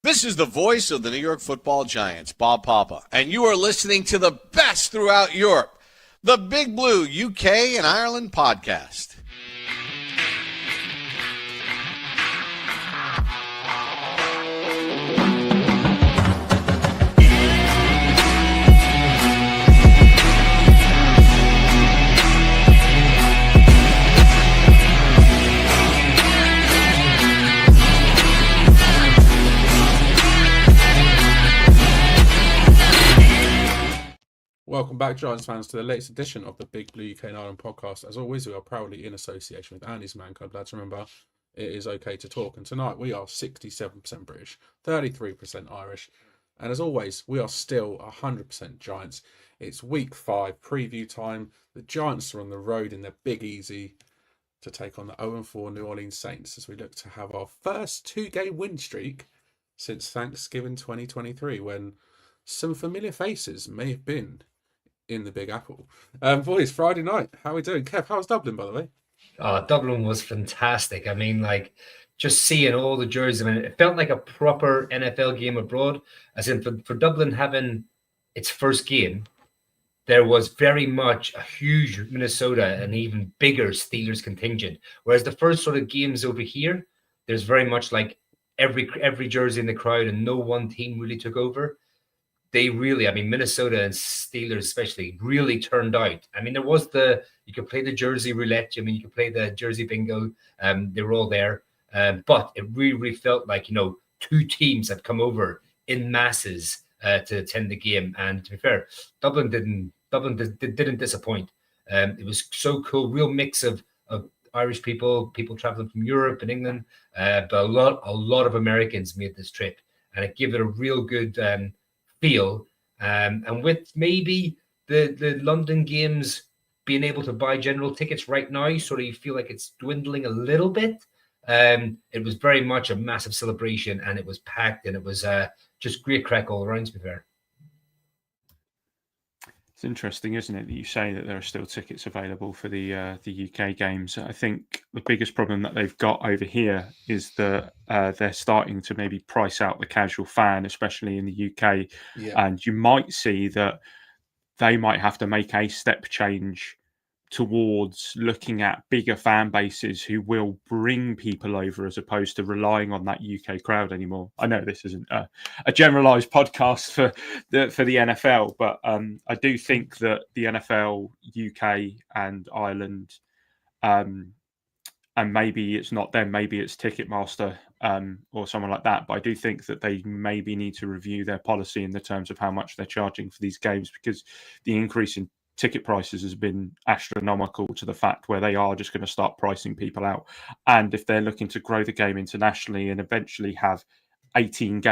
This is the voice of the New York Football Giants, Bob Papa, and you are listening to the best throughout Europe, the Big Blue UK and Ireland podcast. Welcome back, Giants fans, to the latest edition of the Big Blue UK and Ireland podcast. As always, we are proudly in association with Andy's Man Club. Lads, remember, it is okay to talk. And tonight we are 67% British, 33% Irish. And as always, we are still 100% Giants. It's week 5, preview time. The Giants are on the road in their Big Easy to take on the 0-4 New Orleans Saints as we look to have our first 2-game win streak since Thanksgiving 2023, when some familiar faces may have been in the Big Apple. Boys, Friday night, how are we doing? Kev, how's Dublin, by the way? Dublin was fantastic. I mean, just seeing all the jerseys, I mean, it felt like a proper NFL game abroad. As in, for Dublin having its first game, there was very much a huge Minnesota and even bigger Steelers contingent. Whereas the first sort of games over here, there's very much like every jersey in the crowd and no one team really took over. They really, I mean, Minnesota and Steelers especially really turned out. I mean, there was you could play the jersey roulette. I mean, you could play the jersey bingo. They were all there. But it really felt like, two teams had come over in masses to attend the game. And to be fair, Dublin didn't disappoint. It was so cool, real mix of Irish people traveling from Europe and England. But a lot of Americans made this trip. And it gave it a real good feel, and with maybe the London games being able to buy general tickets right now, sort of you feel like it's dwindling a little bit. It was very much a massive celebration, and it was packed, and it was just great crack all around, to be fair. It's interesting, isn't it, that you say that there are still tickets available for the UK games. I think the biggest problem that they've got over here is that they're starting to maybe price out the casual fan, especially in the UK. Yeah. And you might see that they might have to make a step change towards looking at bigger fan bases who will bring people over as opposed to relying on that UK crowd anymore. I know this isn't a generalised podcast for the NFL, but I do think that the NFL, UK and Ireland, and maybe it's not them, maybe it's Ticketmaster or someone like that, but I do think that they maybe need to review their policy in the terms of how much they're charging for these games, because the increase in ticket prices has been astronomical to the fact where they are just going to start pricing people out. And if they're looking to grow the game internationally and eventually have 18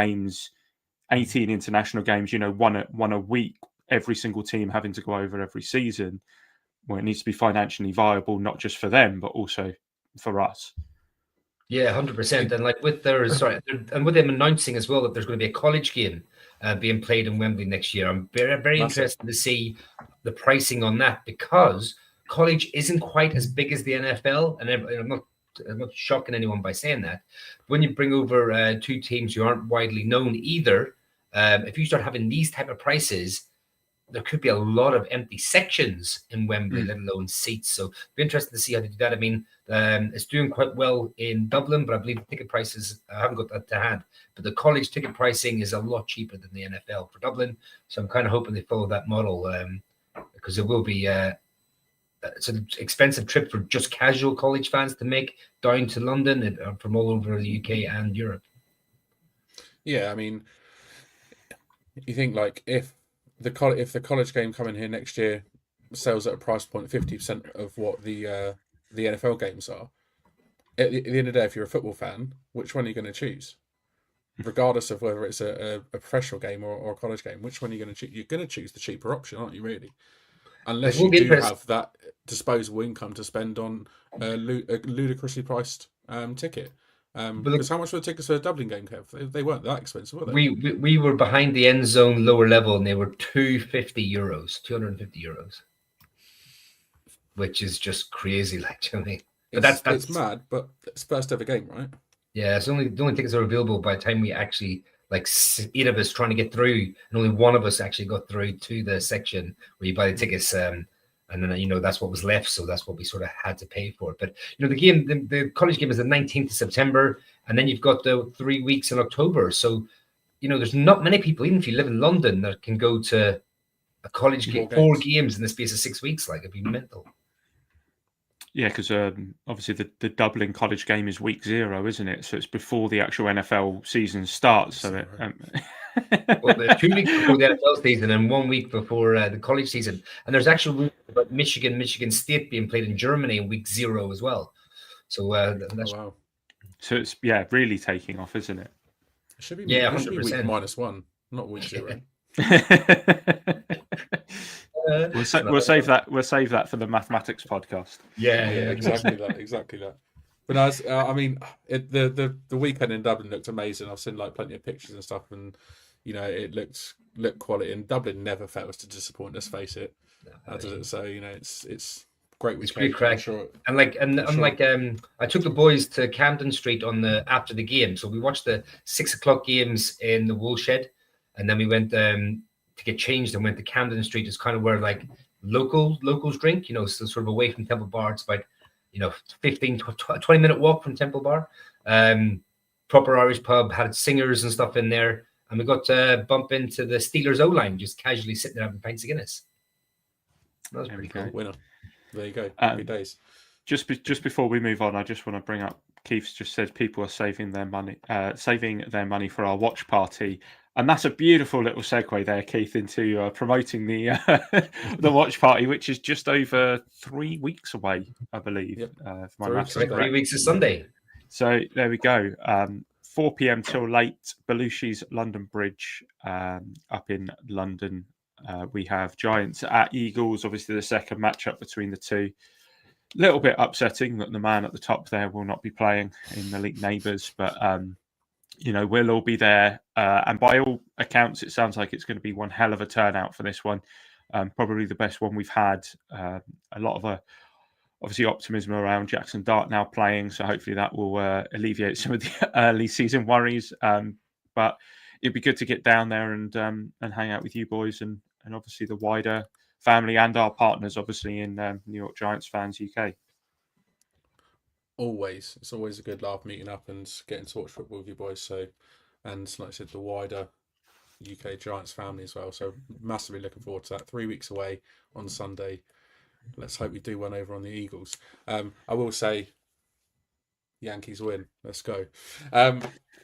international games, one a week, every single team having to go over every season, well, it needs to be financially viable, not just for them, but also for us. Yeah, 100%. And with them announcing as well that there's going to be a college game being played in Wembley next year, I'm very, very interested to see the pricing on that, because college isn't quite as big as the NFL, and I'm not shocking anyone by saying that. When you bring over two teams who aren't widely known either, if you start having these type of prices, there could be a lot of empty sections in Wembley, let alone seats. So it'd be interesting to see how they do that. I mean, it's doing quite well in Dublin, but I believe the ticket prices, I haven't got that to hand, but the college ticket pricing is a lot cheaper than the NFL for Dublin. So I'm kind of hoping they follow that model, because it will be it's an expensive trip for just casual college fans to make down to London from all over the UK and Europe. Yeah, I mean, you think like if the college game coming here next year sells at a price point 50% of what the NFL games are, at the end of the day, if you're a football fan, which one are you going to choose? Regardless of whether it's a professional game or a college game, which one are you going to choose? You're going to choose the cheaper option, aren't you, really? Unless you do have that disposable income to spend on a ludicrously priced ticket. Because how much were the tickets for the Dublin game, Kev? They weren't that expensive, were they? We were behind the end zone lower level, and they were €250, which is just crazy, actually. But it's mad, but it's first ever game, right? Yeah, it's the only tickets that are available by the time we actually like 8 of us trying to get through, and only one of us actually got through to the section where you buy the tickets. And then, that's what was left. So that's what we sort of had to pay for. But, the game, the college game is the 19th of September. And then you've got the 3 weeks in October. So, there's not many people, even if you live in London, that can go to a college game, 4 games in the space of 6 weeks. Like, it'd be mental. Yeah, because obviously the Dublin college game is week 0, isn't it? So it's before the actual NFL season starts. So well, there's 2 weeks before the NFL season and 1 week before the college season. And there's actually about Michigan State being played in Germany in week 0 as well. So that's wow. So it's really taking off, isn't it? It should be, 100%. Week -1, not week 0. We'll save that. We'll save that for the mathematics podcast. Yeah, exactly that. But the weekend in Dublin looked amazing. I've seen like plenty of pictures and stuff, and it looked quality. And Dublin never fails to disappoint. Let's face it. Does it? So it's great. It's great crack. Sure. And I took the boys to Camden Street after the game, so we watched the 6 o'clock games in the Woolshed, and then we went to get changed and went to Camden Street. Is kind of where like locals drink, so sort of away from Temple Bar. It's about 15 20 minute walk from Temple Bar. Proper Irish pub, had singers and stuff in there, and we got to bump into the Steelers O-line just casually sitting there having pints of Guinness. That was pretty cool. Winner. There you go. Happy days. Just before we move on, I just want to bring up, Keith's just said people are saving their money for our watch party. And that's a beautiful little segue there, Keith, into promoting the the watch party, which is just over 3 weeks away, I believe. Yep. If my maths is correct. 3 weeks is Sunday. So there we go. 4 p.m. till late, Belushi's London Bridge up in London. We have Giants at Eagles, obviously the second matchup between the two. Little bit upsetting that the man at the top there will not be playing in the league neighbours, but we'll all be there. And by all accounts, it sounds like it's going to be one hell of a turnout for this one. Probably the best one we've had. A lot of obviously optimism around Jackson Dart now playing, so hopefully that will alleviate some of the early season worries. But it'd be good to get down there and hang out with you boys and obviously the wider family and our partners, obviously in New York Giants Fans UK. It's always a good laugh meeting up and getting to watch football with you boys. So, and like I said, the wider UK Giants family as well. So massively looking forward to that. 3 weeks away on Sunday. Let's hope we do one over on the Eagles. I will say, Yankees win. Let's go.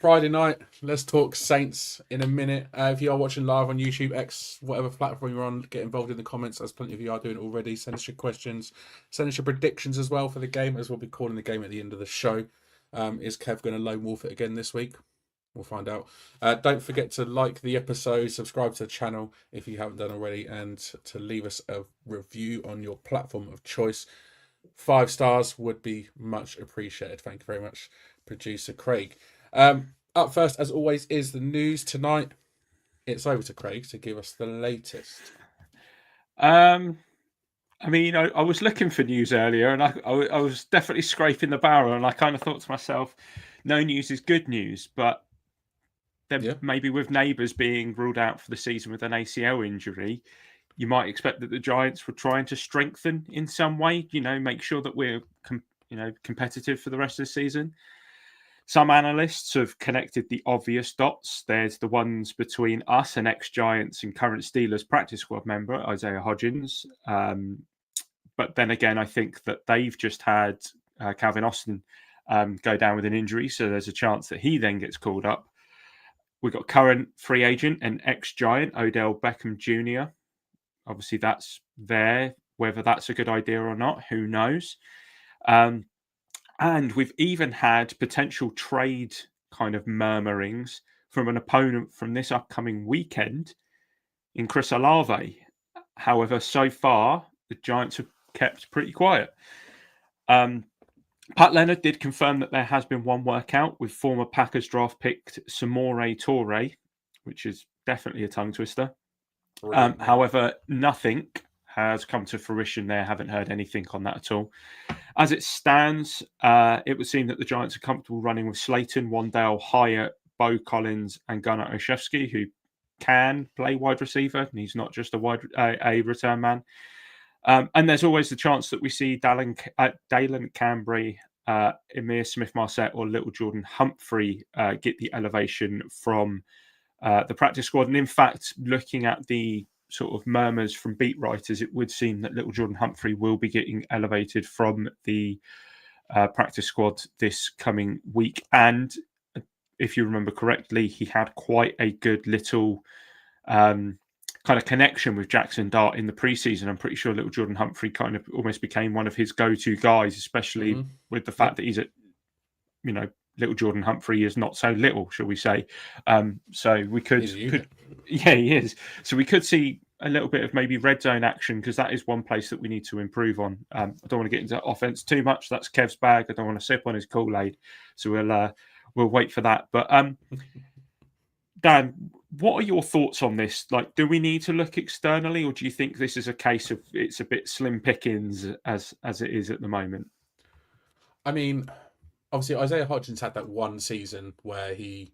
Friday night, let's talk Saints in a minute. If you are watching live on YouTube, X, whatever platform you're on, get involved in the comments, as plenty of you are doing already. Send us your questions. Send us your predictions as well for the game, as we'll be calling the game at the end of the show. Is Kev going to lone wolf it again this week? We'll find out. Don't forget to like the episode, subscribe to the channel if you haven't done already, and to leave us a review on your platform of choice. 5 stars would be much appreciated. Thank you very much, producer Craig. Up first, as always, is the news tonight. It's over to Craig to give us the latest. I was looking for news earlier, and I was definitely scraping the barrel, and I kind of thought to myself, no news is good news, but then maybe with Neighbours being ruled out for the season with an ACL injury, you might expect that the Giants were trying to strengthen in some way, make sure that we're competitive for the rest of the season. Some analysts have connected the obvious dots. There's the ones between us and ex-Giants and current Steelers practice squad member Isaiah Hodgins. But then again, I think that they've just had Calvin Austin go down with an injury, so there's a chance that he then gets called up. We've got current free agent and ex-Giant Odell Beckham Jr. Obviously, that's there. Whether that's a good idea or not, who knows? And we've even had potential trade kind of murmurings from an opponent from this upcoming weekend in Chris Olave. However, so far, the Giants have kept pretty quiet. Pat Leonard did confirm that there has been one workout with former Packers draft pick Samori Toure, which is definitely a tongue twister. However, nothing has come to fruition there. Haven't heard anything on that at all. As it stands, it would seem that the Giants are comfortable running with Slayton, Wandale, Hyatt, Bo Collins and Gunnar Olszewski, who can play wide receiver, and he's not just a return man. And there's always the chance that we see Dalen Cambry, Emir Smith-Marset, or Little Jordan Humphrey get the elevation from the practice squad. And in fact, looking at the sort of murmurs from beat writers, it would seem that Little Jordan Humphrey will be getting elevated from the practice squad this coming week. And if you remember correctly, he had quite a good little kind of connection with Jackson Dart in the preseason. I'm pretty sure Little Jordan Humphrey kind of almost became one of his go-to guys, especially with the fact that he's Little Jordan Humphrey is not so little, shall we say. So we could yeah, he is. So we could see a little bit of maybe red zone action, because that is one place that we need to improve on. I don't want to get into offense too much. That's Kev's bag. I don't want to sip on his Kool-Aid. So we'll wait for that. But Dan, what are your thoughts on this? Like, do we need to look externally, or do you think this is a case of it's a bit slim pickings as it is at the moment? I mean, obviously Isaiah Hodgins had that one season where he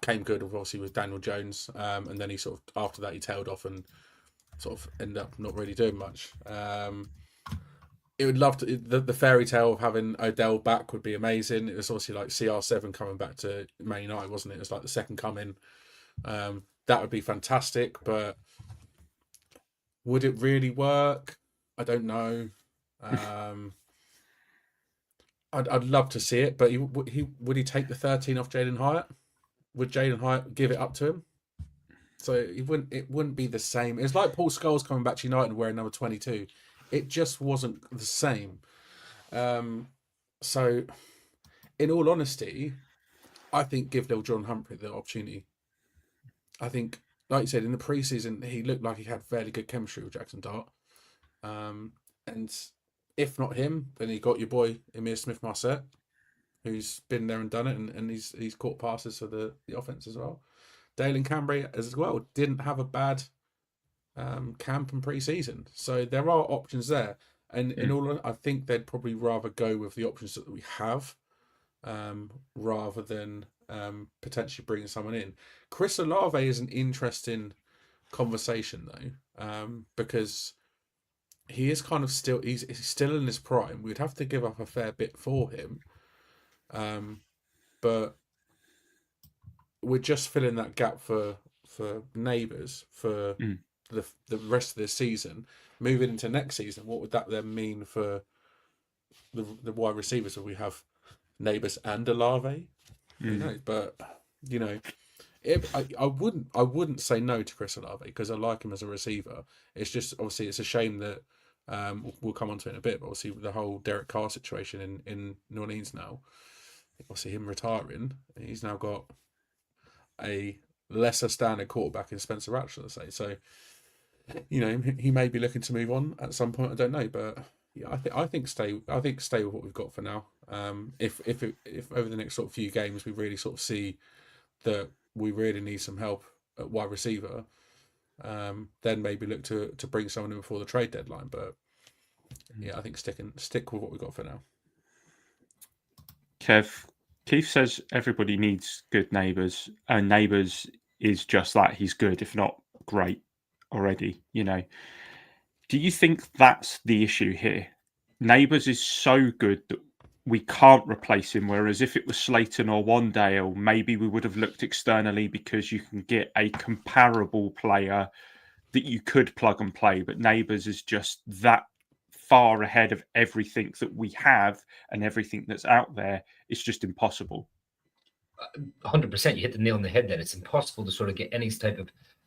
came good, obviously, with Daniel Jones, and then he sort of, after that, he tailed off and sort of ended up not really doing much. It would love to, the fairy tale of having Odell back would be amazing. It was obviously like CR7 coming back to Man United, wasn't it? It was like the second coming. That would be fantastic, but would it really work? I don't know. I'd love to see it, but would he take the 13 off Jalen Hyatt? Would Jalen Hyatt give it up to him? So it wouldn't be the same. It's like Paul Scholes coming back to United wearing number 22. It just wasn't the same. So, in all honesty, I think give Lil John Humphrey the opportunity. I think, like you said, in the preseason, he looked like he had fairly good chemistry with Jackson Dart. And if not him, then he got your boy Emir Smith-Marset, who's been there and done it, and he's caught passes for the offense as well. Dalen Cambry as well didn't have a bad camp and pre-season, so there are options there. And in all, I think they'd probably rather go with the options that we have, rather than potentially bringing someone in. Chris Olave is an interesting conversation though, because he is kind of still he's still in his prime. We'd have to give up a fair bit for him, but we're just filling that gap for Neighbours for the rest of this season. Moving into next season, what would that then mean for the wide receivers? If we have Neighbours and Olave, you know, but you know, I wouldn't say no to Chris Olave because I like him as a receiver. It's just obviously it's a shame that we'll come on to it in a bit. But obviously the whole Derek Carr situation in New Orleans now, obviously him retiring, he's now got a lesser standard quarterback in Spencer Rattler, let's say. So, you know, he may be looking to move on at some point. I don't know, but yeah, I think stay with what we've got for now. If over the next sort of few games we really sort of see that we really need some help at wide receiver, then maybe look to bring someone in before the trade deadline. But yeah, I think stick with what we've got for now. Keith says everybody needs good Neighbours, and Neighbours is just that. He's good, if not great already, you know. Do you think that's the issue here? Neighbours is so good that we can't replace him, whereas if it was Slayton or Wandale, maybe we would have looked externally because you can get a comparable player that you could plug and play, but Neighbours is just that far ahead of everything that we have and everything that's out there. It's just impossible. 100%. You hit the nail on the head there. It's impossible to sort of get any type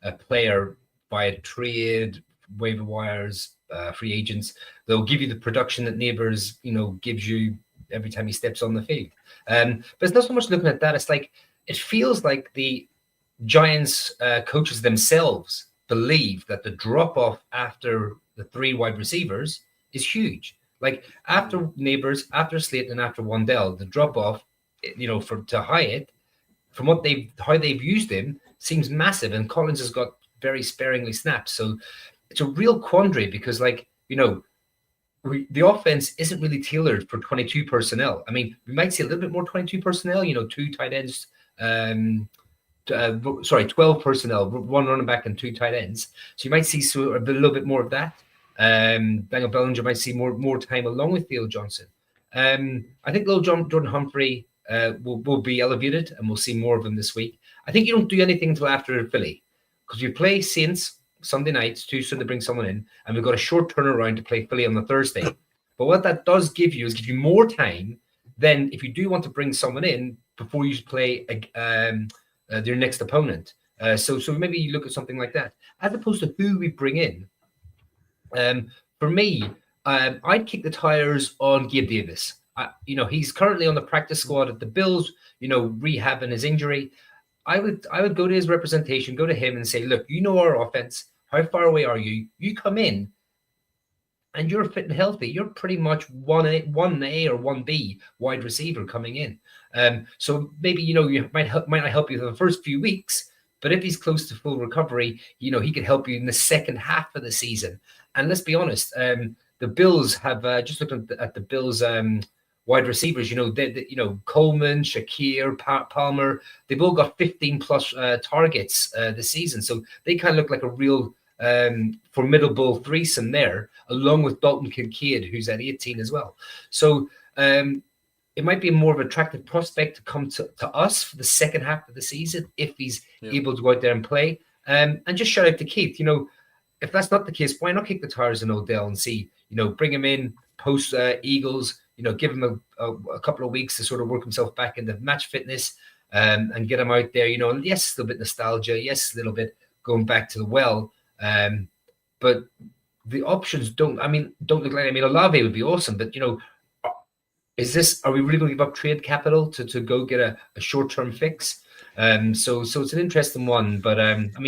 of player via trade, waiver wires, free agents. They'll give you the production that Neighbours, you know, gives you every time he steps on the field. But it's not so much looking at that. It's like, it feels like the Giants coaches themselves believe that the drop-off after the three wide receivers is huge. Like after Neighbours, after Slayton, and after Wandale, the drop-off, you know, to Hyatt, from how they've used him, seems massive. And Collins has got very sparingly snaps. So it's a real quandary because, like, you know, the offense isn't really tailored for 22 personnel. I mean, we might see a little bit more 22 personnel, you know, 2 tight ends 12 personnel, one running back and 2 tight ends. So you might see a little bit more of that. Daniel Bellinger might see more time along with Theo Johnson. I think little Jordan Humphrey will be elevated, and we'll see more of him this week. I think you don't do anything until after Philly, because you play Saints Sunday night. It's too soon to bring someone in, and we've got a short turnaround to play Philly on the Thursday. But what that does give you more time. Then, if you do want to bring someone in before you play their next opponent, so maybe you look at something like that, as opposed to who we bring in. For me, I'd kick the tires on Gabe Davis. He's currently on the practice squad at the Bills, rehabbing his injury. I would go to his representation, go to him and say, look, our offense. How far away are you? You come in and you're fit and healthy. You're pretty much 1A or 1B wide receiver coming in. So maybe, you might not help you for the first few weeks, but if he's close to full recovery, he could help you in the second half of the season. And let's be honest, the Bills have just looked at the Bills wide receivers. Coleman, Shakir, Palmer. They've all got 15 plus targets this season, so they kind of look like a real formidable threesome there, along with Dalton Kincaid, who's at 18 as well. So it might be a more of an attractive prospect to come to us for the second half of the season if he's able to go out there and play. And just shout out to Keith. If that's not the case, why not kick the tires on Odell and see, bring him in post Eagles, give him a couple of weeks to sort of work himself back into match fitness and get him out there, and yes, a little bit nostalgia. Yes, a little bit going back to the well. But the options don't look like, Olave would be awesome, but, are we really going to give up trade capital to go get a short-term fix? So it's an interesting one, but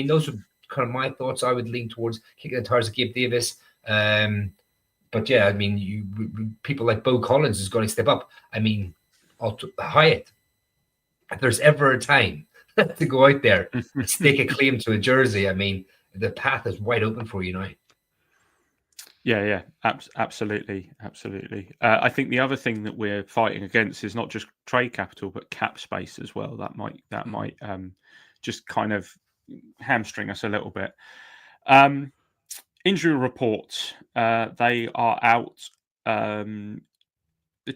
those are kind of my thoughts. I would lean towards kicking the tires of Gabe Davis. But yeah, people like Bo Collins is going to step up. Hyatt, if there's ever a time to go out there and stake a claim to a jersey, the path is wide open for you now. Yeah, absolutely. I think the other thing that we're fighting against is not just trade capital, but cap space as well. That might just kind of hamstring us a little bit. Injury reports, they are out. The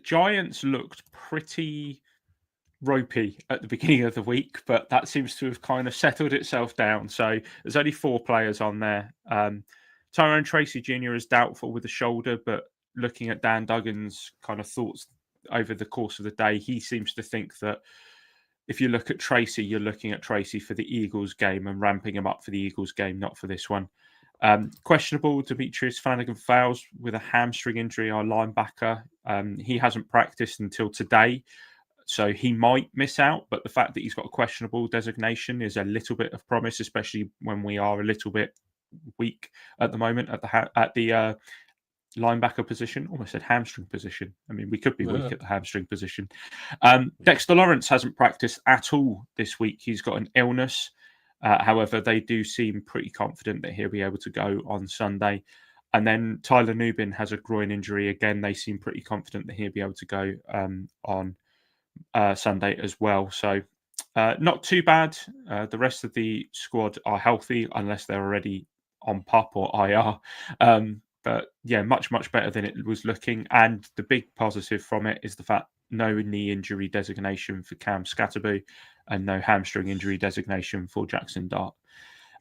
Giants looked pretty ropey at the beginning of the week, but that seems to have kind of settled itself down. So there's only 4 players on there. Tyrone Tracy Jr. is doubtful with the shoulder, but looking at Dan Duggan's kind of thoughts over the course of the day, he seems to think that if you look at Tracy, you're looking at Tracy for the Eagles game and ramping him up for the Eagles game, not for this one. Questionable, Demetrius Flanagan-Fowles with a hamstring injury, our linebacker. He hasn't practiced until today, so he might miss out. But the fact that he's got a questionable designation is a little bit of promise, especially when we are a little bit weak at the moment at the linebacker position. Almost said hamstring position. We could be weak at the hamstring position. Dexter Lawrence hasn't practiced at all this week. He's got an illness. However, they do seem pretty confident that he'll be able to go on Sunday. And then Tyler Nubin has a groin injury. Again, they seem pretty confident that he'll be able to go on Sunday as well. So not too bad. The rest of the squad are healthy unless they're already on PUP or IR. But yeah, much better than it was looking. And the big positive from it is the fact no knee injury designation for Cam Scatterby and no hamstring injury designation for Jackson Dart.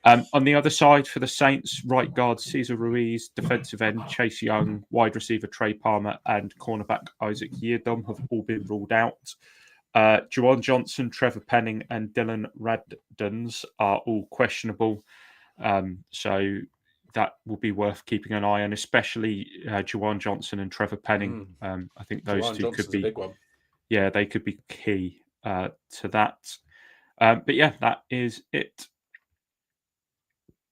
On the other side for the Saints, right guard Cesar Ruiz, defensive end Chase Young, wide receiver Trey Palmer, and cornerback Isaac Yiadom have all been ruled out. Juwan Johnson, Trevor Penning, and Dylan Radens are all questionable. So that will be worth keeping an eye on, especially Juwan Johnson and Trevor Penning. I think those Juwan two Johnson's could be, a big one. Yeah, they could be key to that. But yeah, that is it.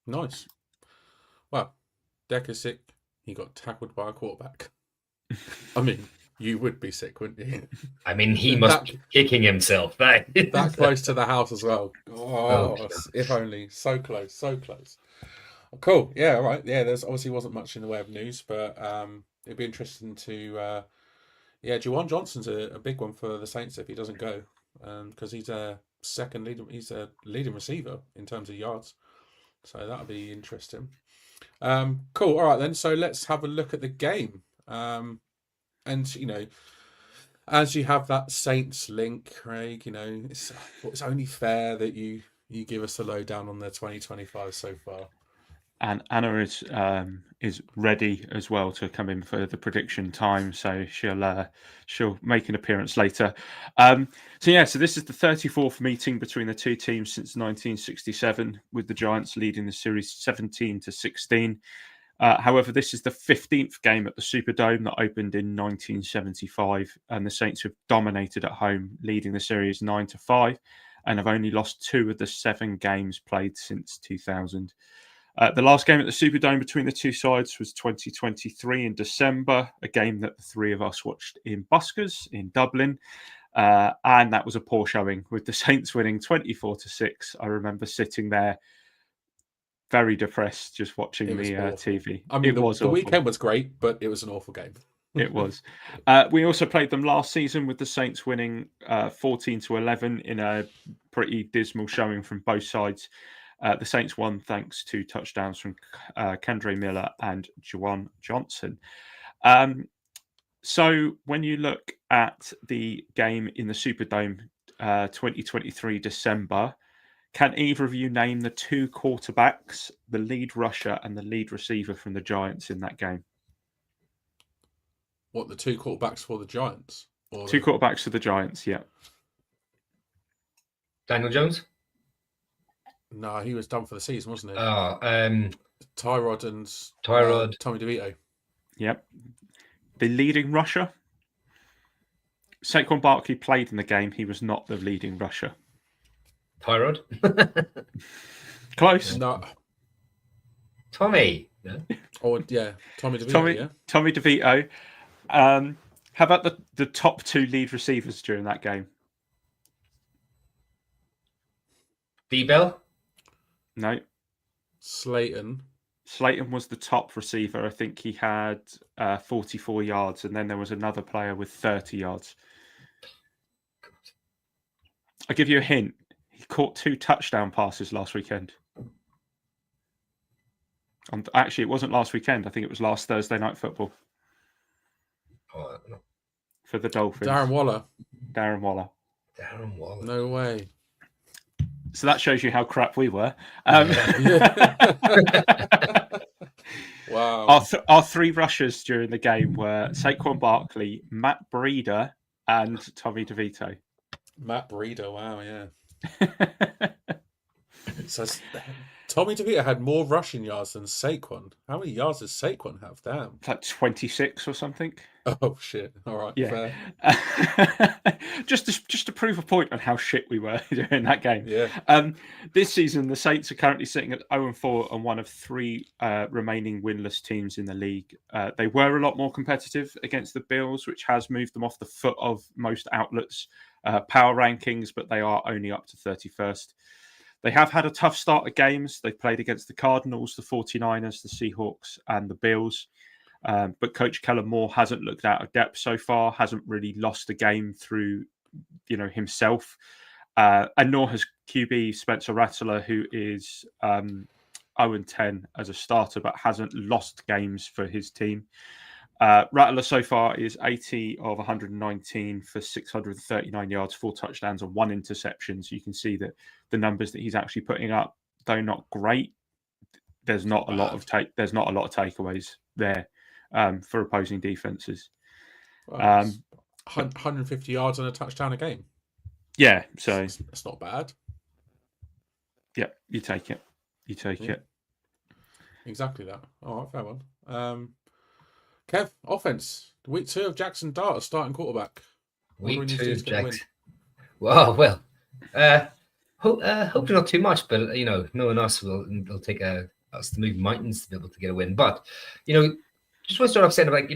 Nice. Well, Deck is sick. He got tackled by a quarterback. You would be sick, wouldn't you? He must be kicking himself. That close to the house as well. If only. So close. Cool. Yeah, all right. Yeah, there's obviously wasn't much in the way of news, but it'd be interesting to... Juwan Johnson's a big one for the Saints if he doesn't go, because he's a second leading. He's a leading receiver in terms of yards. So that'll be interesting. Cool. All right then. So let's have a look at the game. And as you have that Saints link, Craig, it's only fair that you give us a lowdown on the 2025 so far. And Anna is ready as well to come in for the prediction time, so she'll make an appearance later. So this is the 34th meeting between the two teams since 1967, with the Giants leading the series 17-16. However, this is the 15th game at the Superdome that opened in 1975, and the Saints have dominated at home, leading the series 9-5, and have only lost 2 of the 7 games played since 2000. The last game at the Superdome between the two sides was 2023 in December, a game that the three of us watched in buskers in Dublin. And that was a poor showing, with the Saints winning 24-6. I remember sitting there very depressed just watching the TV. I mean, the weekend was great, but it was an awful game. It was. We also played them last season, with the Saints winning 14-11 in a pretty dismal showing from both sides. The Saints won thanks to touchdowns from Kendre Miller and Juwan Johnson. So when you look at the game in the Superdome 2023 December, can either of you name the 2 quarterbacks, the lead rusher and the lead receiver from the Giants in that game? What, the 2 quarterbacks for the Giants? Quarterbacks for the Giants, yeah. Daniel Jones? No, he was done for the season, wasn't he? Tyrod and Tommy DeVito. Yep. The leading rusher? Saquon Barkley played in the game. He was not the leading rusher. Tyrod? Close. No. Tommy. Yeah. Tommy DeVito. Tommy DeVito. How about the top 2 lead receivers during that game? D-Bell? No. Slayton was the top receiver. I think he had 44 yards, and then there was another player with 30 yards. I'll give you a hint. He caught 2 touchdown passes last weekend. Actually, it wasn't last weekend. I think it was last Thursday Night Football. Oh, no. For the Dolphins. Darren Waller. No way. So that shows you how crap we were. Wow. Our 3 rushers during the game were Saquon Barkley, Matt Breida, and Tommy DeVito. Matt Breida, wow, yeah. So Tommy DeVito had more rushing yards than Saquon. How many yards does Saquon have? Damn. Like 26 or something. Oh shit! All right, yeah. Fair. just to prove a point on how shit we were during that game. Yeah. This season, the Saints are currently sitting at 0-4 and one of 3 remaining winless teams in the league. They were a lot more competitive against the Bills, which has moved them off the foot of most outlets' power rankings, but they are only up to 31st. They have had a tough start of games. They've played against the Cardinals, the 49ers, the Seahawks, and the Bills. But Coach Kellen Moore hasn't looked out of depth so far, hasn't really lost a game through, himself. And nor has QB Spencer Rattler, who is 0-10 as a starter, but hasn't lost games for his team. Rattler so far is 80 of 119 for 639 yards, 4 touchdowns and 1 interception. So you can see that the numbers that he's actually putting up, though not great, there's not a lot of takeaways there for opposing defenses. 150 yards and a touchdown a game. Yeah, so it's not bad. Yeah, you take it. It. Exactly that. All right, fair one. Kev, offense. Week 2 of Jackson Dart, starting quarterback. Week 2 of Jackson. Well. Hopefully not too much, but knowing us, it'll take us to move mountains to be able to get a win. But just want to start off saying about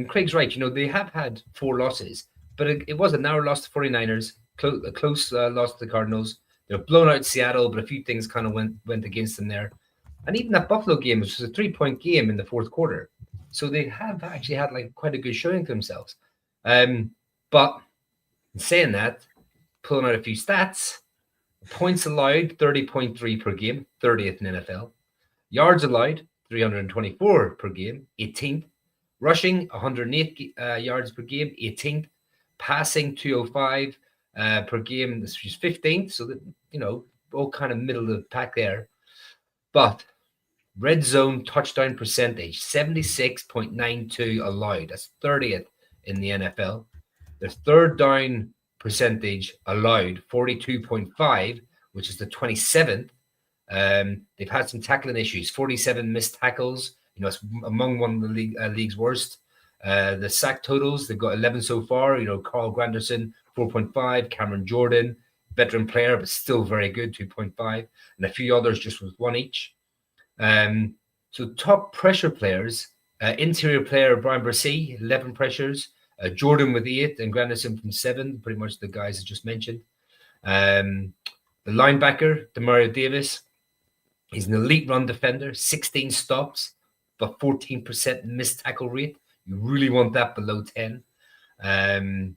Craig's right. They have had 4 losses, but it was a narrow loss to 49ers, a close loss to the Cardinals. They were blown out in Seattle, but a few things kind of went against them there. And even that Buffalo game, which was a 3-point game in the 4th quarter. So they have actually had quite a good showing for themselves. But in saying that, pulling out a few stats, Points allowed, 30.3 per game, 30th in NFL. Yards allowed, 324 per game, 18th. Rushing, 108 yards per game, 18th. Passing, 205 per game, this is 15th. So that, all kind of middle of the pack there. But red zone touchdown percentage, 76.92 allowed. That's 30th in the NFL. Their third down percentage allowed, 42.5, which is the 27th. They've had some tackling issues, 47 missed tackles. It's among one of the league's worst. The sack totals, they've got 11 so far. Carl Granderson, 4.5. Cameron Jordan, veteran player, but still very good, 2.5. And a few others just with one each. So top pressure players, interior player Brian Brissy, 11 pressures. Jordan with 8 and Granderson from 7, pretty much the guys I just mentioned. The linebacker, Demario Davis, he's an elite run defender, 16 stops, but 14% missed tackle rate. You really want that below 10. And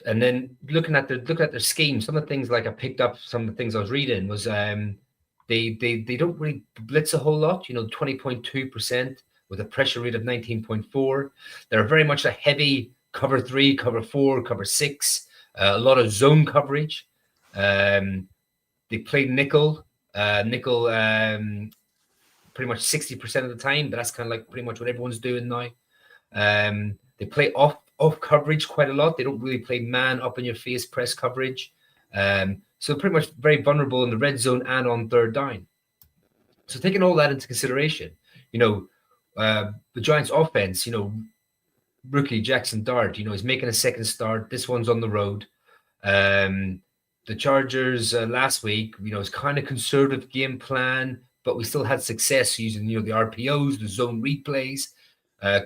then looking at their scheme, some of the things like I picked up, some of the things I was reading was they don't really blitz a whole lot, 20.2% with a pressure rate of 19.4. They're very much a heavy cover 3, cover 4, cover 6, a lot of zone coverage. They play nickel pretty much 60% of the time, but that's kind of like pretty much what everyone's doing now. They play off coverage quite a lot. They don't really play man up in your face press coverage. So pretty much very vulnerable in the red zone and on third down. So taking all that into consideration, the Giants offense, rookie Jackson Dart, he's making a second start. This one's on the road. The Chargers last week, it's kind of conservative game plan, but we still had success using, the RPOs, the zone replays,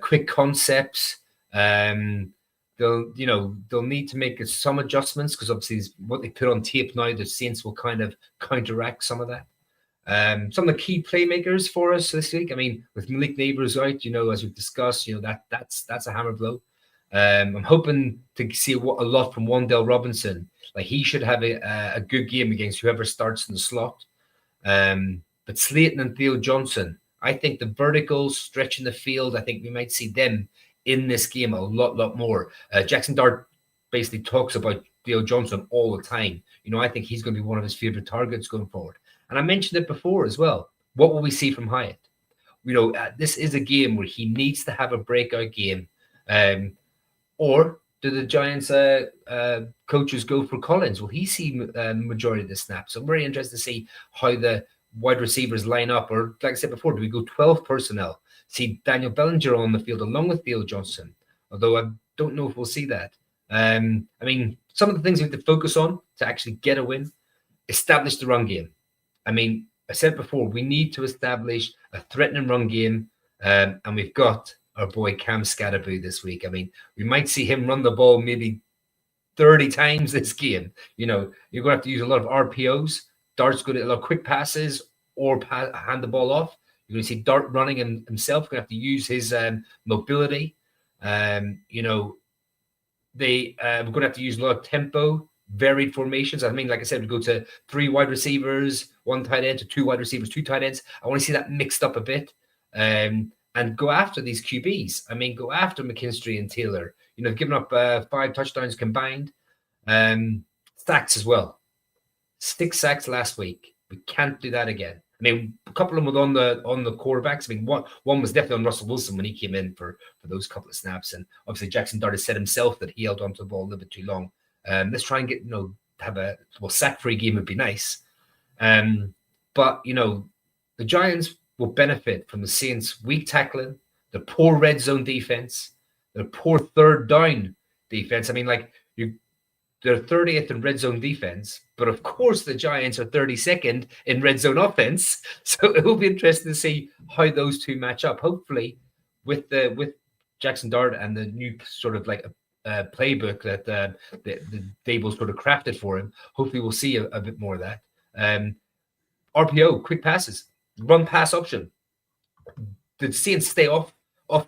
quick concepts. They'll need to make some adjustments because obviously what they put on tape now, the Saints will kind of counteract some of that. Some of the key playmakers for us this week, with Malik Neighbors out, as we've discussed, that's a hammer blow. I'm hoping to see a lot from Wan'Dale Robinson. Like he should have a good game against whoever starts in the slot. But Slayton and Theo Johnson, I think the verticals stretching the field, I think we might see them in this game a lot more. Jackson Dart basically talks about Theo Johnson all the time. I think he's going to be one of his favorite targets going forward. And I mentioned it before as well. What will we see from Hyatt? This is a game where he needs to have a breakout game. Or do the Giants coaches go for Collins? Will he see majority of the snaps? So I'm very interested to see how the wide receivers line up. Or like I said before, do we go 12 personnel? See Daniel Bellinger on the field along with Theo Johnson. Although I don't know if we'll see that. Some of the things we have to focus on to actually get a win, establish the run game. I said before, we need to establish a threatening run game, and we've got our boy Cam Scatterboo this week. We might see him run the ball maybe 30 times this game. You're going to have to use a lot of RPOs. Dart's going to a lot of quick passes or hand the ball off. You're going to see Dart running himself. Going to have to use his mobility. We're going to have to use a lot of tempo, varied formations. Like I said, we go to 3 wide receivers, 1 tight end, to 2 wide receivers, 2 tight ends. I want to see that mixed up a bit. And go after these QBs. Go after McKinstry and Taylor. They've given up 5 touchdowns combined. Sacks as well. 6 sacks last week. We can't do that again. A couple of them were on the quarterbacks. One was definitely on Russell Wilson when he came in for those couple of snaps. And obviously Jackson Dart has said himself that he held onto the ball a little bit too long. Let's try and get, have a sack-free game would be nice. But the Giants will benefit from the Saints' weak tackling, the poor red zone defense, the poor third down defense. They're 30th in red zone defense, but of course the Giants are 32nd in red zone offense. So it will be interesting to see how those two match up. Hopefully, with Jackson Dart and the new sort of like a playbook that the Dable sort of crafted for him, hopefully we'll see a bit more of that. RPO, quick passes, run pass option. The Saints stay off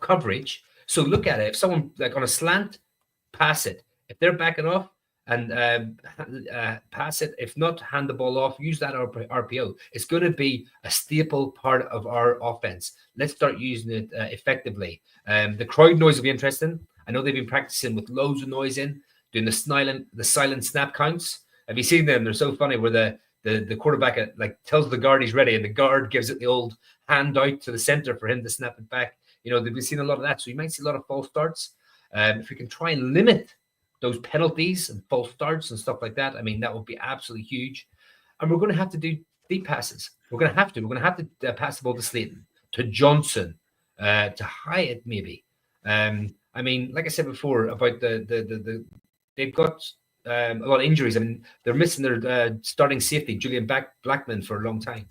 coverage. So look at it. If someone like on a slant, pass it. If they're backing off, and pass it. If not, hand the ball off. Use that RPO. It's going to be a staple part of our offense. Let's start using it effectively. The crowd noise will be interesting. I know they've been practicing with loads of noise in, doing the silent snap counts. Have you seen them? They're so funny. Where the quarterback tells the guard he's ready, and the guard gives it the old hand out to the center for him to snap it back. We've seen a lot of that. So you might see a lot of false starts. If we can try and limit those penalties and false starts and stuff like that, I mean, that would be absolutely huge. And we're going to have to do deep passes. We're going to have to pass the ball to Slayton, to Johnson, to Hyatt maybe. I mean, like I said before about they've got a lot of injuries. I mean, they're missing their starting safety, Julian Blackman, for a long time.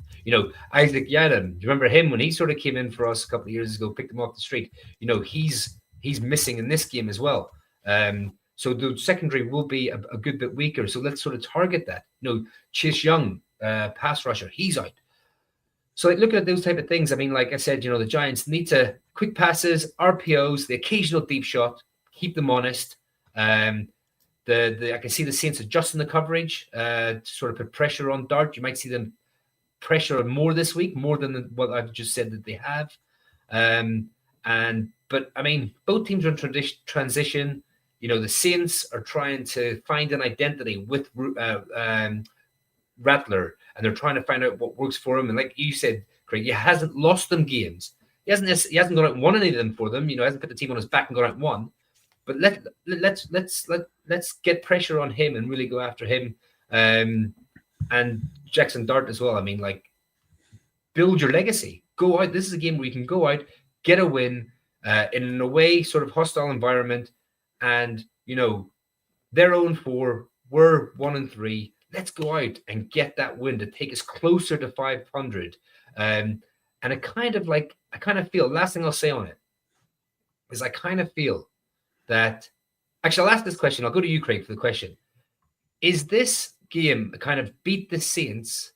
Isaac Yadam, do you remember him when he sort of came in for us a couple of years ago, picked him off the street? He's missing in this game as well. So the secondary will be a good bit weaker. So let's sort of target that. Chase Young, pass rusher, he's out. So looking at those type of things, I mean, like I said, the Giants need to quick passes, RPOs, the occasional deep shot, keep them honest. I can see the Saints adjusting the coverage to sort of put pressure on Dart. You might see them pressure more this week, more than what I've just said that they have. But I mean, both teams are in transition. The Saints are trying to find an identity with Rattler, and they're trying to find out what works for him. And like you said, Craig, he hasn't lost them games. He hasn't gone out and won any of them for them. Hasn't put the team on his back and gone out and won. But let's get pressure on him and really go after him. And Jackson Dart as well. I mean, build your legacy. Go out. This is a game where you can go out, get a win in an away sort of hostile environment. And, they're 0-4, we're 1-3. Let's go out and get that win to take us closer to 500. And I kind of feel, last thing I'll say on it is I kind of feel that, actually, I'll ask this question. I'll go to you, Craig, for the question. Is this game kind of beat the Saints,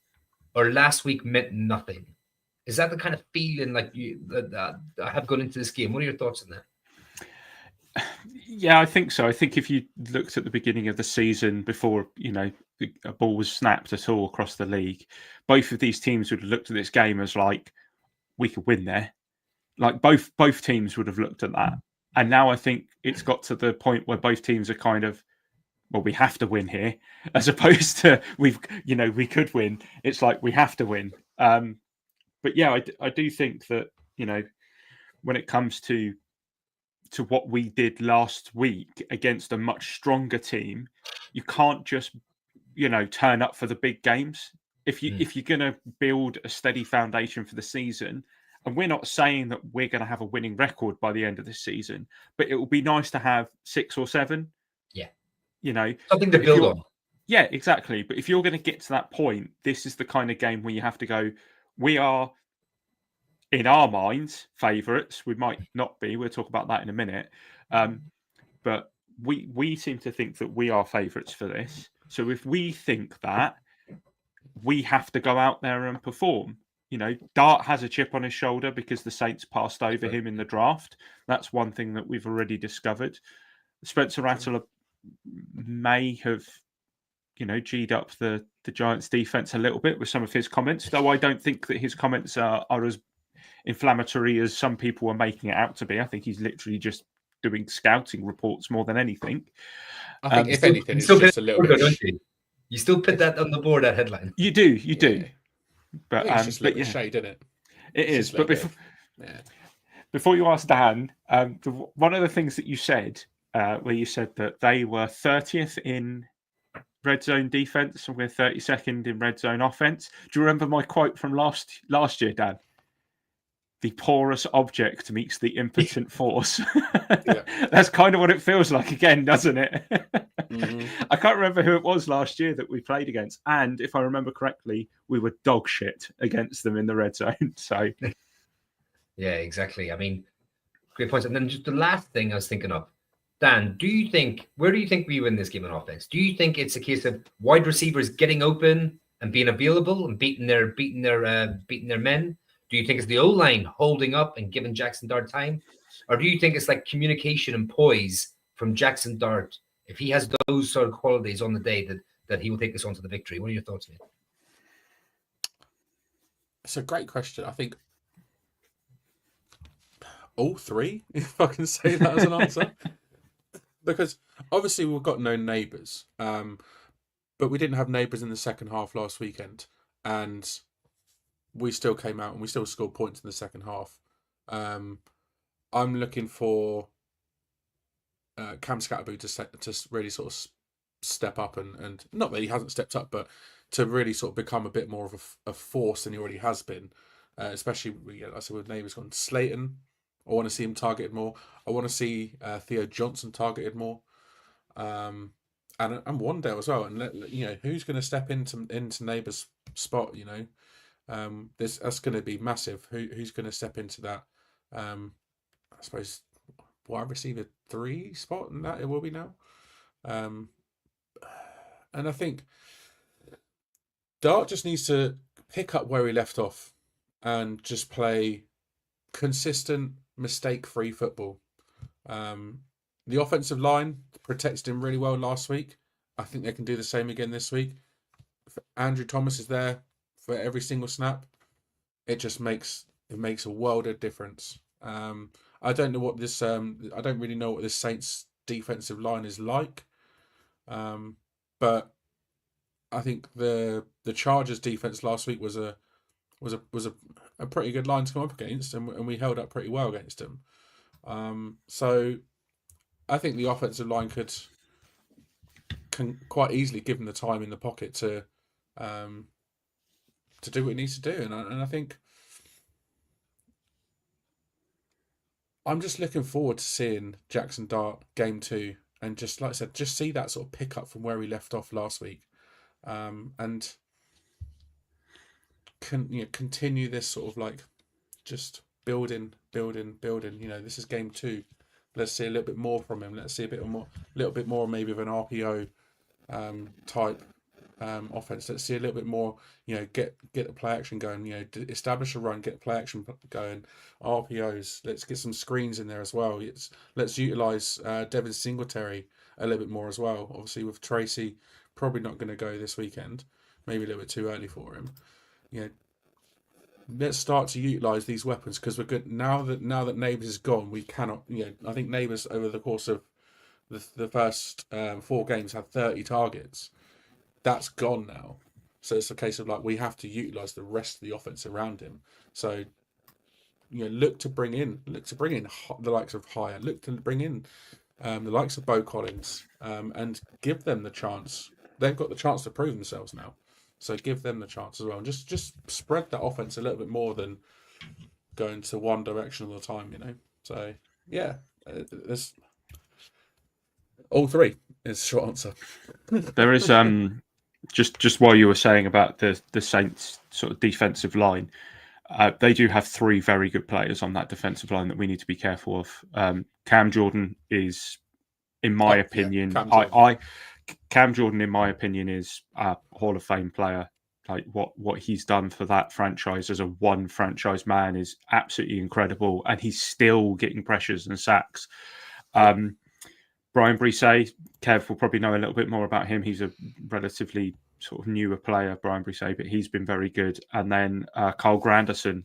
or last week meant nothing? Is that the kind of feeling that I have gone into this game? What are your thoughts on that? Yeah, I think so. I think if you looked at the beginning of the season before, a ball was snapped at all across the league, both of these teams would have looked at this game as we could win there. Both teams would have looked at that. And now I think it's got to the point where both teams are kind of, well, we have to win here, as opposed to we could win. It's we have to win. But yeah, I do think that, when it comes to what we did last week against a much stronger team, you can't just, turn up for the big games. If you're going to build a steady foundation for the season, and we're not saying that we're going to have a winning record by the end of this season, but it will be nice to have 6 or 7. Yeah. Something to build on. Yeah, exactly. But if you're going to get to that point, this is the kind of game where you have to go, we are, in our minds, favourites. We might not be. We'll talk about that in a minute. But we seem to think that we are favourites for this. So if we think that, we have to go out there and perform. Dart has a chip on his shoulder because the Saints passed over him in the draft. That's one thing that we've already discovered. Spencer Rattler may have, G'd up the Giants defense a little bit with some of his comments, though I don't think that his comments are as inflammatory as some people are making it out to be. I think he's literally just doing scouting reports more than anything. I think if anything, it's just a little bit. You still put that on the board, that headline. You do. But it's just a little bit shade, isn't it? It is. But before you ask Dan, one of the things that you said, where you said that they were 30th in red zone defense and we're 32nd in red zone offense. Do you remember my quote from last year, Dan? The porous object meets the impotent force. Yeah. That's kind of what it feels like again, doesn't it? Mm-hmm. I can't remember who it was last year that we played against. And if I remember correctly, we were dog shit against them in the red zone. So, yeah, exactly. I mean, great points. And then just the last thing I was thinking of, Dan, where do you think we win this game on offense? Do you think it's a case of wide receivers getting open and being available and beating their men? Do you think it's the O-line holding up and giving Jackson Dart time? Or do you think it's like communication and poise from Jackson Dart if he has those sort of qualities on the day that he will take us on to the victory. What are your thoughts, Ian? It's a great question. I think all three, if I can say that as an answer. Because obviously we've got no neighbours, but we didn't have neighbours in the second half last weekend, and we still came out and we still scored points in the second half. I'm looking for Cam Scatterby to really sort of step up and not that he hasn't stepped up, but to really sort of become a bit more of a force than he already has been. Especially, like I said, with neighbours gone. Slayton, I want to see him targeted more. I want to see Theo Johnson targeted more, and Wandale as well. And who's going to step into neighbours' spot? That's going to be massive. Who's going to step into that? I suppose wide receiver 3 spot, and that it will be now. And I think Dart just needs to pick up where he left off and just play consistent, mistake-free football. The offensive line protected him really well last week. I think they can do the same again this week. If Andrew Thomas is there for every single snap, it just makes a world of difference. I don't know what this. I don't really know what this Saints defensive line is like, but I think the Chargers defense last week was a pretty good line to come up against, and we held up pretty well against them. So I think the offensive line can quite easily give them the time in the pocket to do what it needs to do, and I think I'm just looking forward to seeing Jackson Dart game 2, and just like I said, just see that sort of pick up from where he left off last week, and continue this sort of like just building. This is game 2. Let's see a little bit more from him. Let's see a little bit more maybe of an RPO type offense. Let's see a little bit more. Get the play action going. Establish a run, get the play action going. RPOs. Let's get some screens in there as well. Let's utilize Devin Singletary a little bit more as well. Obviously, with Tracy probably not going to go this weekend. Maybe a little bit too early for him. Let's start to utilize these weapons, because we're good now that Neighbours is gone. We cannot. I think Neighbours over the course of the first 4 games had 30 targets. That's gone now. So it's a case of like we have to utilize the rest of the offense around him. So look to bring in the likes of Hire. Look to bring in the likes of Bo Collins, and give them the chance. They've got the chance to prove themselves now. So give them the chance as well, and just spread that offense a little bit more than going to one direction all the time. So yeah, there's all 3 is the short answer. There is just while you were saying about the Saints sort of defensive line, they do have 3 very good players on that defensive line that we need to be careful of. Cam Jordan is, in my opinion, Cam Jordan, in my opinion, is a Hall of Fame player. Like what he's done for that franchise as a one franchise man is absolutely incredible, and he's still getting pressures and sacks. Brian Brisset, Kev will probably know a little bit more about him. He's a relatively sort of newer player, Brian Brisset, but he's been very good. And then Carl Granderson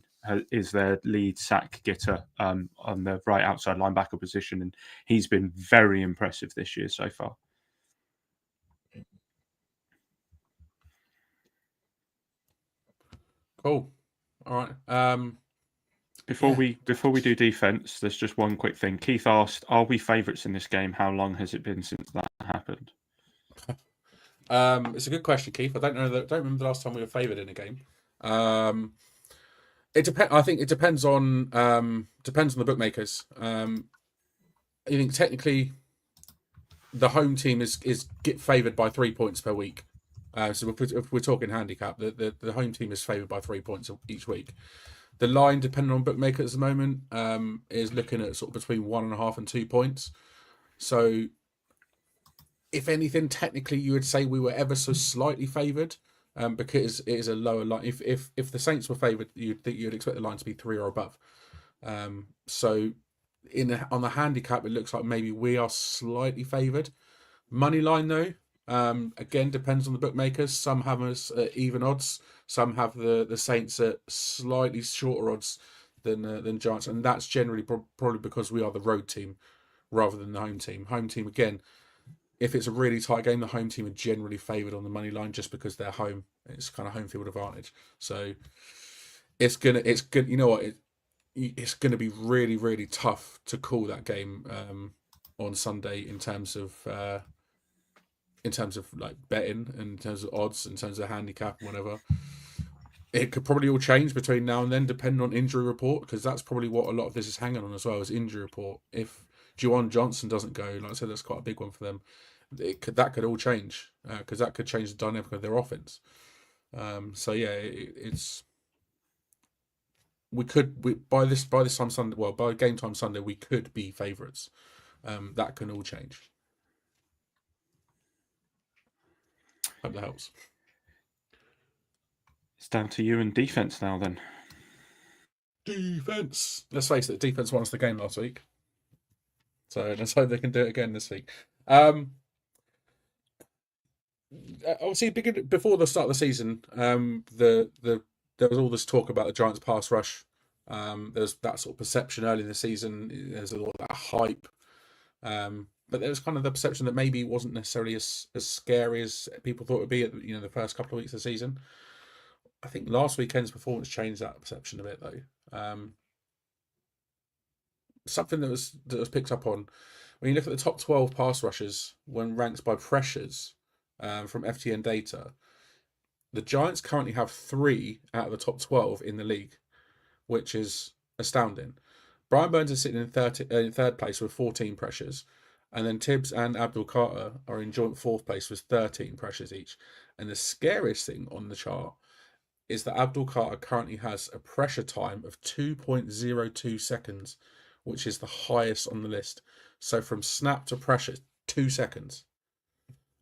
is their lead sack getter on the right outside linebacker position, and he's been very impressive this year so far. Cool. All right. Before we do defense, there's just one quick thing. Keith asked, "Are we favourites in this game? How long has it been since that happened?" It's a good question, Keith. I don't remember the last time we were favoured in a game. It depends. I think it depends on the bookmakers. I think technically the home team is get favoured by 3 points per week. So if we're talking handicap, the home team is favoured by 3 points each week. The line, depending on bookmakers at the moment, is looking at sort of between 1.5 and 2 points. So, if anything, technically, you would say we were ever so slightly favoured, because it is a lower line. If the Saints were favoured, you'd expect the line to be 3 or above. So, on the handicap, it looks like maybe we are slightly favoured, Money line though, again depends on the bookmakers. Some have us at even odds. Some have the Saints at slightly shorter odds than Giants, and that's generally probably because we are the road team rather than the home team. Home team again, if it's a really tight game, the home team are generally favoured on the money line just because they're home. It's kind of home field advantage. So it's gonna you know what, it's gonna be really, really tough to call that game on Sunday in terms of like betting, and in terms of odds, in terms of handicap and whatever. It could probably all change between now and then, depending on injury report, because that's probably what a lot of this is hanging on as well, is injury report. If Juwan Johnson doesn't go, like I said, that's quite a big one for them. That could all change, because that could change the dynamic of their offense. So yeah, by this time Sunday, well, by game time Sunday, we could be favourites. That can all change. Hope that helps. It's down to you and defense now then. Defense. Let's face it, defense won us the game last week. So let's hope they can do it again this week. Obviously, before the start of the season, there was all this talk about the Giants' pass rush. There's that sort of perception early in the season. There's a lot of that hype. But there was kind of the perception that maybe it wasn't necessarily as scary as people thought it would be at the first couple of weeks of the season. I think last weekend's performance changed that perception a bit, though. Something that was picked up on when you look at the top 12 pass rushers when ranked by pressures from FTN data. The Giants currently have 3 out of the top 12 in the league, which is astounding. Brian Burns is sitting in third place with 14 pressures, and then Tibbs and Abdul Carter are in joint 4th place with 13 pressures each. And the scariest thing on the chart is that Abdul Carter currently has a pressure time of 2.02 seconds, which is the highest on the list. So from snap to pressure, 2 seconds.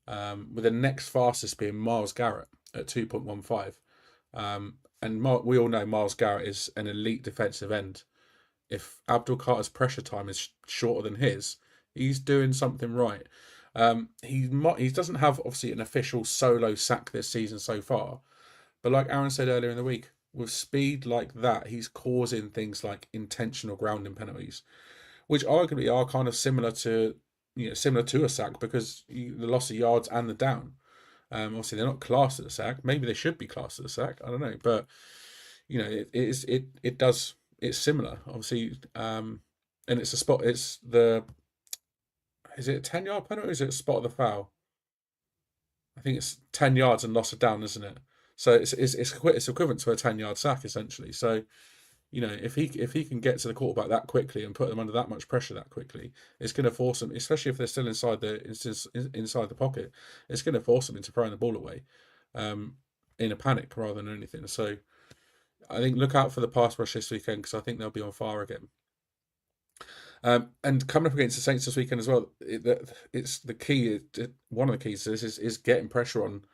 With the next fastest being Myles Garrett at 2.15. And we all know Myles Garrett is an elite defensive end. If Abdul Carter's pressure time is shorter than his, he's doing something right. He doesn't have, obviously, an official solo sack this season so far. But like Aaron said earlier in the week, with speed like that, he's causing things like intentional grounding penalties, which arguably are kind of similar to a sack, because the loss of yards and the down. Obviously, they're not classed as a sack. Maybe they should be classed as a sack. I don't know, but it's similar, obviously, and it's a spot. Is it a 10-yard penalty or is it a spot of the foul? I think it's 10 yards and loss of down, isn't it? So it's equivalent to a 10-yard sack essentially. So, if he can get to the quarterback that quickly and put them under that much pressure that quickly, it's going to force them, especially if they're still inside the pocket, it's going to force them into throwing the ball away, in a panic rather than anything. So, I think look out for the pass rush this weekend, because I think they'll be on fire again. And coming up against the Saints this weekend as well, it's the key. One of the keys to this is getting pressure on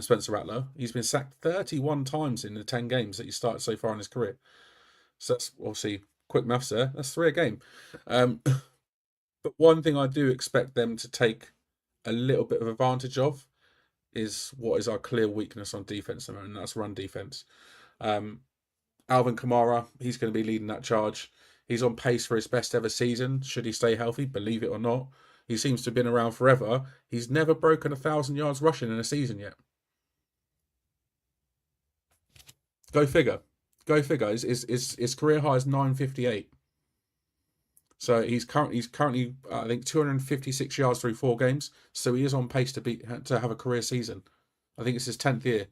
Spencer Rattler. He's been sacked 31 times in the 10 games that he started so far in his career. So that's obviously quick maths there. That's 3 a game. But one thing I do expect them to take a little bit of advantage of is what is our clear weakness on defense, and that's run defense. Alvin Kamara, he's going to be leading that charge. He's on pace for his best ever season, should he stay healthy, believe it or not. He seems to have been around forever. He's never broken 1,000 yards rushing in a season yet. Go figure. His career high is 958. So he's currently I think 256 yards through 4 games. So he is on pace to have a career season. I think it's his 10th year.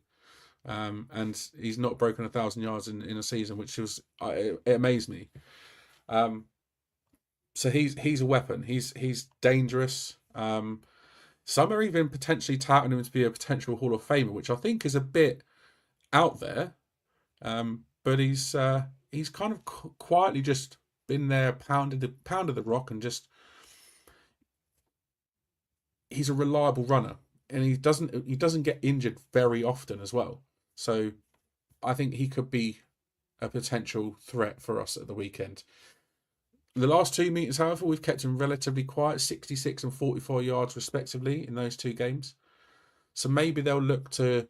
And he's not broken 1,000 yards in a season, which it amazed me. So he's a weapon. He's dangerous. Some are even potentially touting him to be a potential Hall of Famer, which I think is a bit out there. But he's kind of quietly just been there, pounded the rock, and just he's a reliable runner, and he doesn't get injured very often as well. So I think he could be a potential threat for us at the weekend. The last 2 meetings, however, we've kept him relatively quiet, 66 and 44 yards respectively in those 2 games. So maybe they'll look to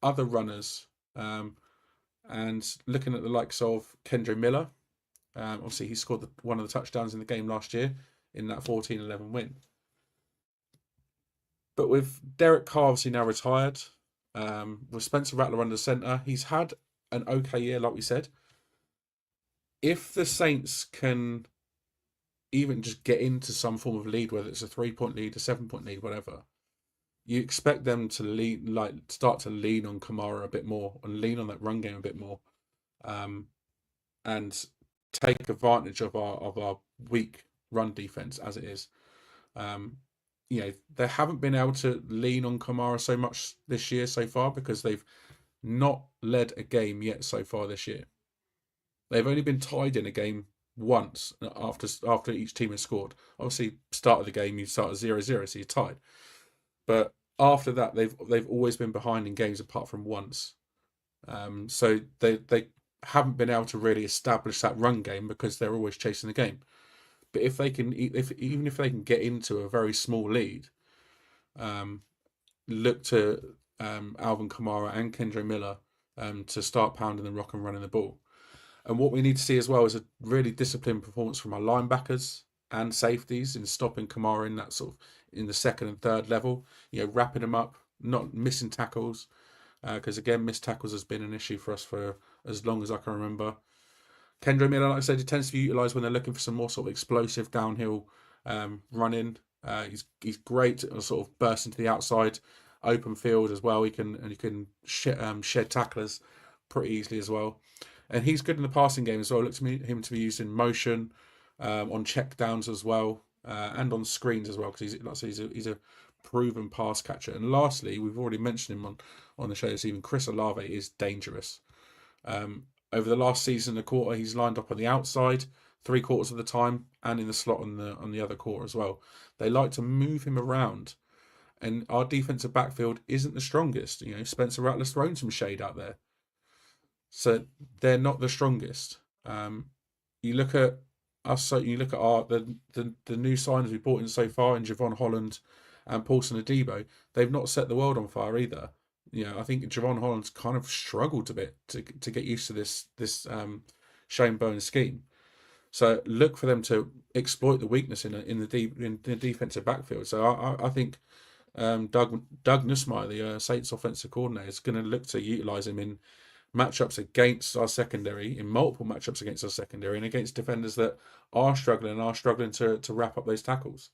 other runners, and looking at the likes of Kendra Miller. Obviously, he scored one of the touchdowns in the game last year in that 14-11 win. But with Derek Carr obviously now retired, with Spencer Rattler under centre, he's had an okay year, like we said. If the Saints can even just get into some form of lead, whether it's a 3-point lead, a 7-point lead, whatever, you expect them to start to lean on Kamara a bit more and lean on that run game a bit more, and take advantage of our weak run defense as it is. They haven't been able to lean on Kamara so much this year so far because they've not led a game yet so far this year. They've only been tied in a game once after each team has scored. Obviously, start of the game you start at 0-0, so you're tied. But after that, they've always been behind in games apart from once. So they haven't been able to really establish that run game because they're always chasing the game. But if they can, even if they can get into a very small lead, look to Alvin Kamara and Kendra Miller to start pounding the rock and running the ball. And what we need to see as well is a really disciplined performance from our linebackers and safeties in stopping Kamara in that sort of in the second and third level. Wrapping him up, not missing tackles, because again, missed tackles has been an issue for us for as long as I can remember. Kendra Miller, like I said, he tends to be utilised when they're looking for some more sort of explosive downhill running. He's great at sort of burst into the outside, open field as well. He can shed tacklers pretty easily as well. And he's good in the passing game as well. Look to him to be used in motion, on check downs as well, and on screens as well, because he's a proven pass catcher. And lastly, we've already mentioned him on the show this evening, Chris Olave is dangerous. Over the last season, a quarter, he's lined up on the outside 3/4 of the time and in the slot on the other quarter as well. They like to move him around, and our defensive backfield isn't the strongest. Spencer Rattler's thrown some shade out there, so they're not the strongest. You look at us, so you look at the new signers we brought in so far in Javon Holland and Paulson Adebo. They've not set the world on fire either. I think Javon Holland's kind of struggled a bit to get used to this Shane Bowen scheme. So look for them to exploit the weakness in the defensive backfield. So I think Doug Nussmeier, the Saints offensive coordinator, is going to look to utilise him in matchups against our secondary, in multiple matchups against our secondary, and against defenders that are struggling to wrap up those tackles.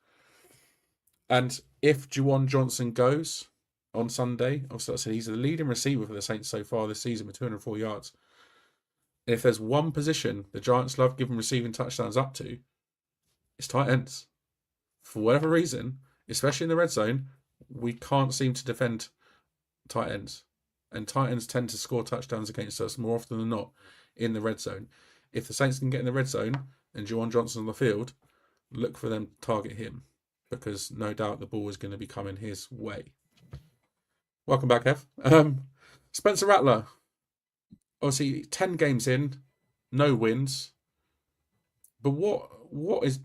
And if Juwan Johnson goes on Sunday, obviously I said he's the leading receiver for the Saints so far this season with 204 yards. And if there's one position the Giants love giving receiving touchdowns up to, it's tight ends. For whatever reason, especially in the red zone, we can't seem to defend tight ends. And tight ends tend to score touchdowns against us more often than not in the red zone. If the Saints can get in the red zone and Juwan Johnson on the field, look for them to target him, because no doubt the ball is going to be coming his way. Welcome back, Ev. Spencer Rattler, obviously 10 games in, no wins. But what is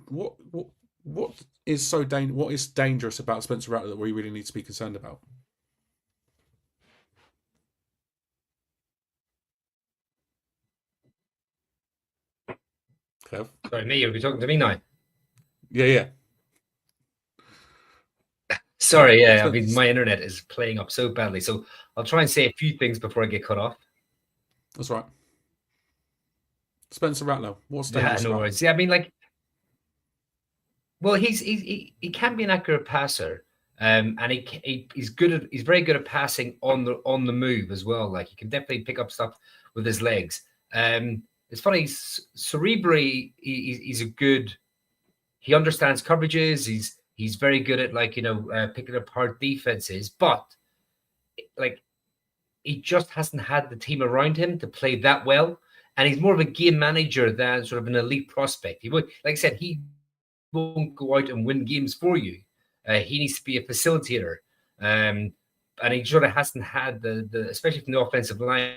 dangerous about Spencer Rattler that we really need to be concerned about? Kev? Sorry, me. You'll be talking to me now. Yeah. Sorry, yeah. I mean, my internet is playing up so badly, so I'll try and say a few things before I get cut off. That's right. Spencer Rattler, what's dangerous? Yeah, no worries. Yeah, I mean, well, he can be an accurate passer, and he's very good at passing on the move as well. Like, he can definitely pick up stuff with his legs. It's funny, cerebrally, he's a good. He understands coverages. He's very good at picking apart defenses, but he just hasn't had the team around him to play that well. And he's more of a game manager than sort of an elite prospect. He would, like I said, he won't go out and win games for you. He needs to be a facilitator, and he sort of hasn't had the especially from the offensive line.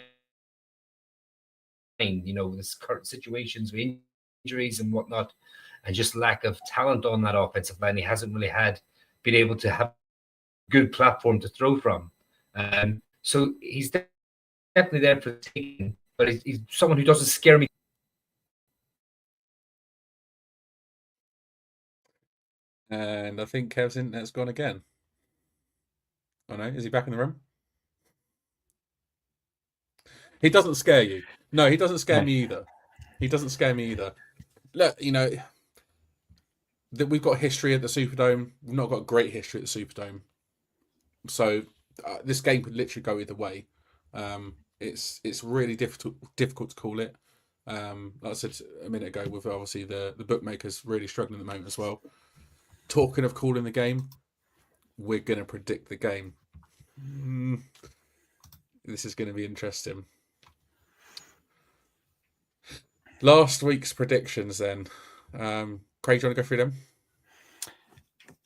This current situations with injuries and whatnot, and just lack of talent on that offensive line. He hasn't really been able to have a good platform to throw from. So he's definitely there for the taking, but he's someone who doesn't scare me. And I think Kev's internet's gone again. Oh no, is he back in the room? He doesn't scare you. No, he doesn't scare me either. He doesn't scare me either. Look, that we've got history at the Superdome. We've not got great history at the Superdome. So this game could literally go either way. It's really difficult to call it. Like I said a minute ago, with obviously the bookmakers really struggling at the moment as well. Talking of calling the game, we're going to predict the game. This is going to be interesting. Last week's predictions then. Craig, do you want to go through them?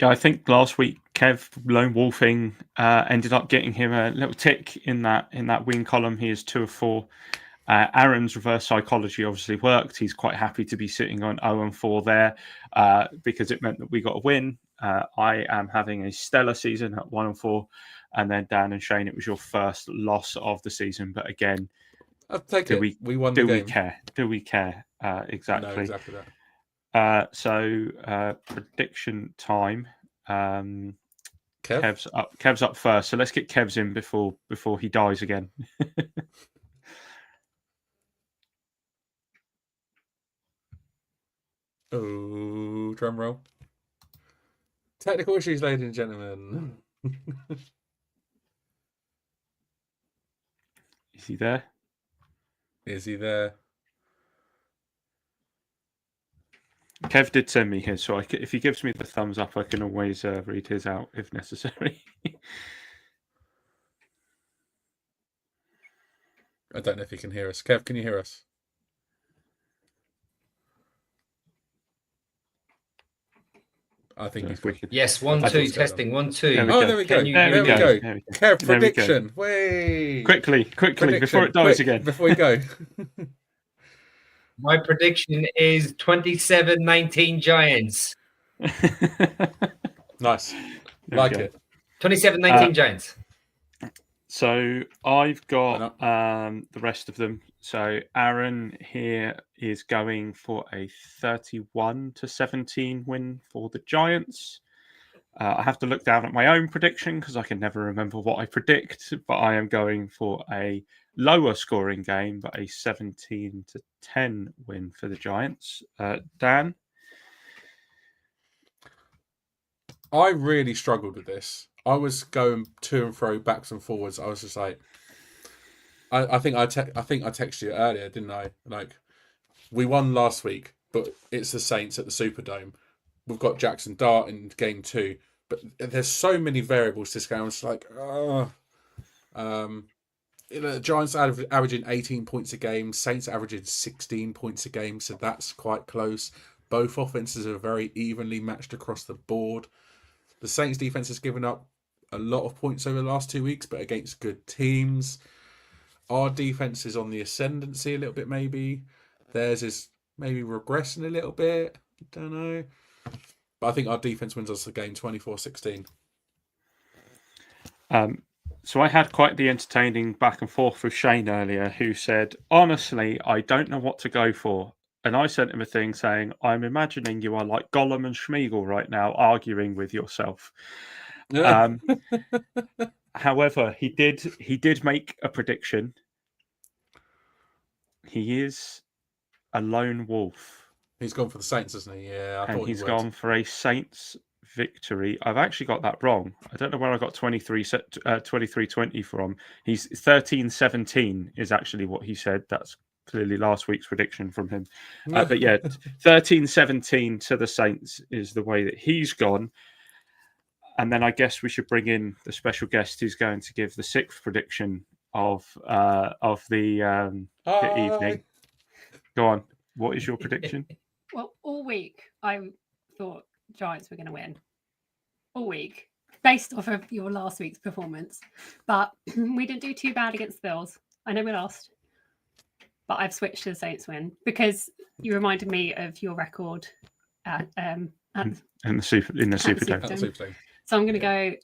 Yeah, I think last week Kev lone wolfing ended up getting him a little tick in that win column. He is 2 of 4. Aaron's reverse psychology obviously worked. He's quite happy to be sitting on 0-4 there because it meant that we got a win. I am having a stellar season at 1-4, and then Dan and Shane, it was your first loss of the season. But again, I'll take it. We won the game. Do we care? Exactly. No, exactly that. So prediction time. Kev? Kev's up first. So let's get Kev's in before he dies again. Oh, drum roll. Technical issues, ladies and gentlemen. Is he there? Is he there? Kev did send me his, so if he gives me the thumbs up, I can always read his out if necessary. I don't know if he can hear us. Kev, can you hear us? I think he's wicked. Yes, 1 2 testing 1 2. There we go. There we go. Kev, prediction. Way quickly before it dies again. Before we go. My prediction is 27-19 Giants. Nice. Like it. 27-19 Giants. So I've got the rest of them. So Aaron here is going for a 31-17 win for the Giants. I have to look down at my own prediction because I can never remember what I predict, but I am going for a lower scoring game, but a 17-10 win for the Giants. Dan? I really struggled with this. I was going to and fro, backs and forwards. I was just like, I think I texted you earlier, didn't I? Like, we won last week, but it's the Saints at the Superdome. We've got Jackson Dart in game 2, but there's so many variables to this game. It's like, the Giants averaging 18 points a game, Saints averaging 16 points a game, so that's quite close. Both offenses are very evenly matched across the board. The Saints defense has given up a lot of points over the last 2 weeks, but against good teams. Our defense is on the ascendancy a little bit, maybe. Theirs is maybe regressing a little bit. Don't know. But I think our defense wins us the game 24-16. So I had quite the entertaining back and forth with Shane earlier, who said, honestly, I don't know what to go for. And I sent him a thing saying, I'm imagining you are like Gollum and Schmeagol right now, arguing with yourself. However, he did make a prediction. He is a lone wolf. He's gone for the Saints, hasn't he? Yeah, I thought he's gone for a Saints victory. I've actually got that wrong. I don't know where I got 23-20 from. He's 13-17 is actually what he said. That's clearly last week's prediction from him. But yeah, 13-17 to the Saints is the way that he's gone. And then I guess we should bring in the special guest who's going to give the 6th prediction of the evening. Go on. What is your prediction? Well, all week I thought Giants were going to win. All week, based off of your last week's performance. But we didn't do too bad against the Bills. I know we lost. but I've switched to the Saints win because you reminded me of your record at in the Superdome. Superdome. So I'm going to go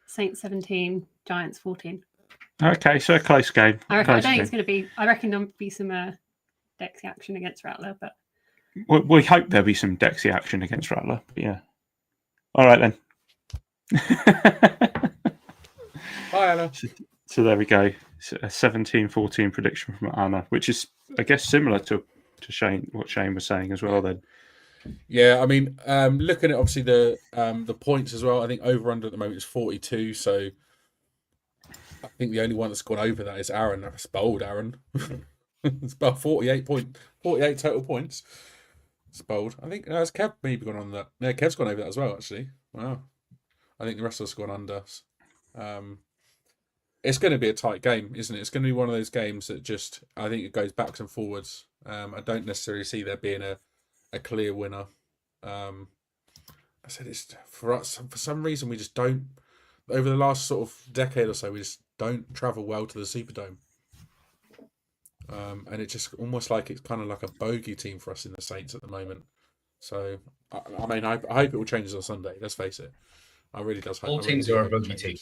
Saints 17, Giants 14. Okay, so a close game. I don't think it's going to be. I reckon there'll be some Dexy action against Rattler, but we hope there'll be some Dexy action against Rattler. But yeah. All right then. Hi, Anna. So there we go. It's a 17-14 prediction from Anna, which is, I guess, similar to Shane, what Shane was saying as well. Then, yeah, I mean, looking at obviously the points as well. I think over under at the moment is 42. So I think the only one that's gone over that is Aaron. That's bold, Aaron. It's about 48 total points. It's bold. I think has Kev maybe gone on that. Yeah, Kev's gone over that as well. Actually, wow. I think the rest of us have gone under. It's going to be a tight game, isn't it? It's going to be one of those games that just, I think it goes backs and forwards. I don't necessarily see there being a clear winner. I said it's for us, for some reason we just don't, over the last sort of decade or so, we just don't travel well to the Superdome. And it's just almost like it's kind of like a bogey team for us in the Saints at the moment. So, I mean, I hope it will change on Sunday. Let's face it. I really does hope. All teams are a bogey team.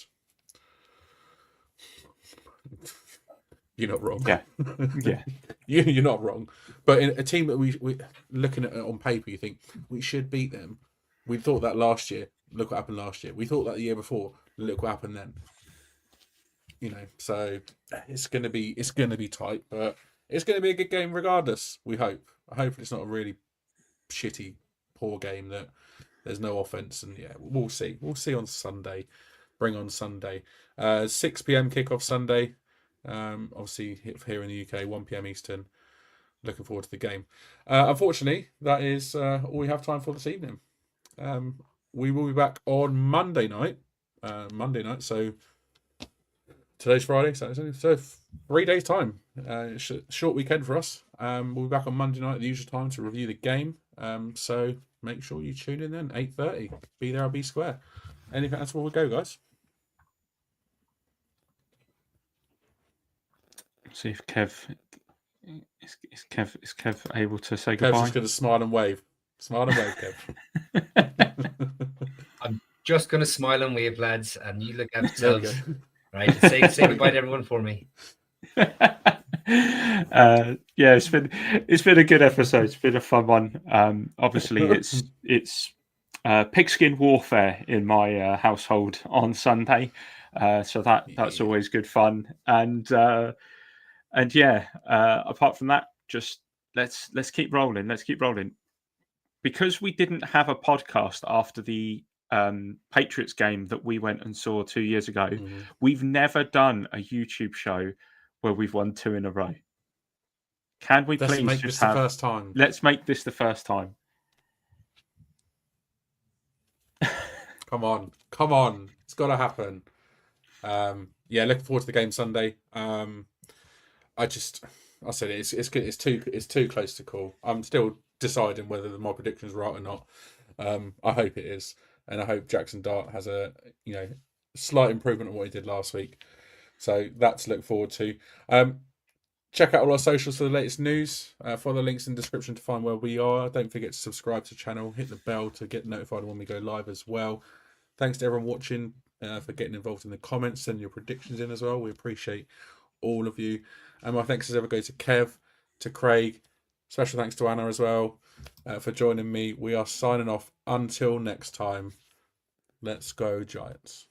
You're not wrong. yeah, yeah. You're not wrong. But in a team that we looking at it on paper, you think we should beat them. We thought that last year. Look what happened last year. We thought that the year before. Look what happened then. You know, so it's gonna be tight, but it's gonna be a good game regardless. We hope. Hopefully, it's not a really shitty, poor game that there's no offense. And yeah, we'll see. We'll see on Sunday. Bring on Sunday. 6 p.m. kickoff Sunday. Obviously here in the UK, 1 p.m. Eastern. Looking forward to the game. Unfortunately, that is all we have time for this evening. We will be back on Monday night. So today's Friday, so 3 days time. Short weekend for us. We'll be back on Monday night at the usual time to review the game. So make sure you tune in then, 8:30. Be there or be square. Anything else before we go, guys? See if Kev is Kev able to say goodbye. Kev's just going to smile and wave. Smile and wave, Kev. I'm just going to smile and wave, lads, and you look after yourselves. Right, say goodbye to everyone for me. Yeah, it's been a good episode. It's been a fun one. Obviously, it's pigskin warfare in my household on Sunday, so that's always good fun. And yeah, apart from that, just let's keep rolling. Let's keep rolling. Because we didn't have a podcast after the Patriots game that we went and saw 2 years ago, we've never done a YouTube show where we've won 2 in a row. Can we please make this the first time? Let's make this the first time. Come on. It's got to happen. Yeah, looking forward to the game Sunday. I said it, it's too close to call. I'm still deciding whether my prediction is right or not. I hope it is, and I hope Jackson Dart has a slight improvement on what he did last week. So that's to look forward to. Check out all our socials for the latest news. Follow the links in the description to find where we are. Don't forget to subscribe to the channel. Hit the bell to get notified when we go live as well. Thanks to everyone watching for getting involved in the comments, sending your predictions in as well. We appreciate all of you. And my thanks as ever go to Kev, to Craig. Special thanks to Anna as well for joining me. We are signing off until next time. Let's go Giants.